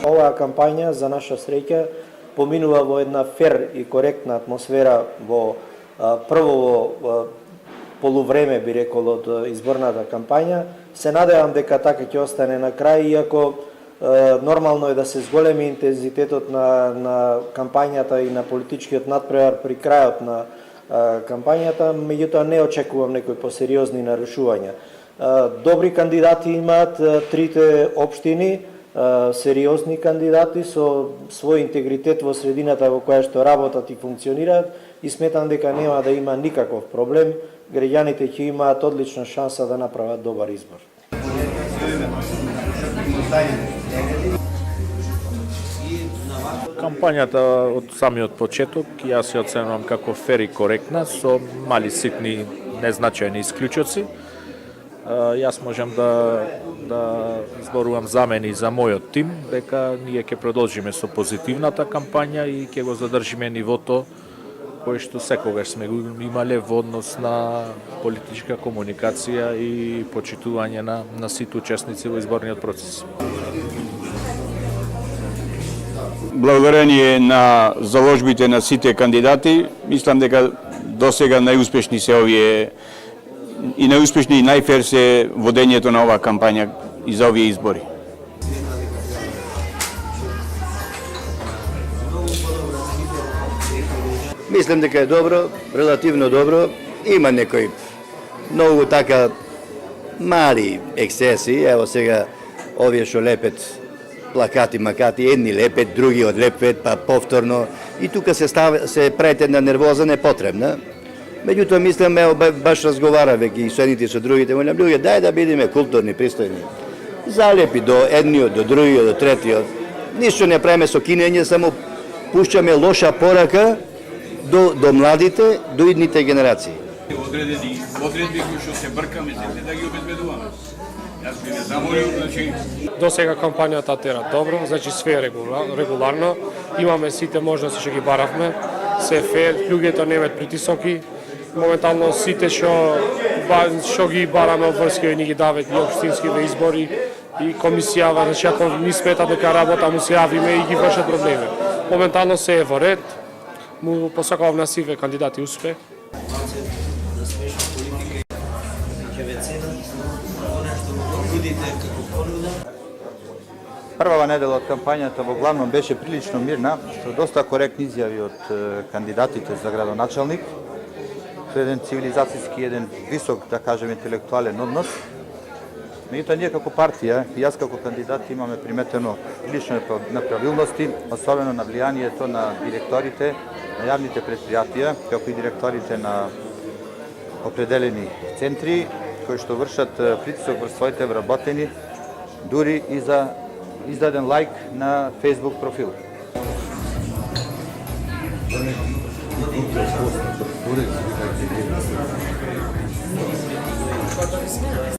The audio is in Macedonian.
Оваа кампања, за наша среќа, поминува во една фер и коректна атмосфера во прво полувреме, би рекол, од изборната кампања. Се надевам дека така ќе остане на крај, иако нормално е да се зголеми интензитетот на кампањата и на политичкиот надпревар при крајот на кампањата, меѓутоа не очекувам некои посериозни нарушувања. Добри кандидати имаат трите општини, сериозни кандидати со свој интегритет во средината во која што работат и функционираат, и сметам дека нема да има никаков проблем. Граѓаните ќе имаат одлична шанса да направат добар избор. Кампањата од самиот почеток јас ја оценувам како фер и коректна, со мали ситни незначајни исклучоци. Јас можам да зборувам за мене и за мојот тим, дека ние ќе продолжиме со позитивната кампања и ќе го задржиме нивото кој што секогаш сме го имале во однос на политичка комуникација и почитување на сите учесници во изборниот процес. Благодарение на заложбите на сите кандидати, мислам дека досега најуспешни се овие и најуспешни и најфер се водењето на оваа кампања и за овие избори. Мислам дека е добро, релативно добро. Има некои многу така мали ексцеси. Ево сега овие што лепет плакати, макати, едни лепет, други одлепет, па повторно. И тука се прави една нервоза непотребна. Меѓутоа, мислам, ево, баш разговараве и со едните и со другите, молам луѓе, дај да бидеме културни, пристојни. Залепи до едниот, до другиот, до третиот. Ништо не правиме со кинење, само пушчаме лоша порака до младите, до идните генерации. Одредби кои што се бркаме, да ги обезбедуваме. Јас би не замолил, значи... До сега кампањата тера добро, значи све е регуларно. Имаме сите можности што ги баравме, се фер, луѓето немаат притисоки. Моментално сите што ги бараме обврски ни ги дават и општинските избори и комисијава, значи ако ни смета дека работа му се јавиме и ги вршат проблеми. Моментално се е во ред. Му посакувам на сиве кандидати успех. Првава недела од кампањата во главном беше прилично мирна, со доста коректни изјави од кандидатите за градоначалник, со еден цивилизацијски, еден висок, да кажем, интелектуален однос. Меѓутоа, ние како партија и јас како кандидат имаме приметено прилично неправилности, особено на влијанието на директорите на јавните предпријатија, како и директорите на определени центри, кои што вршат притисок врз своите вработени, дури и за издаден лайк на Facebook профил.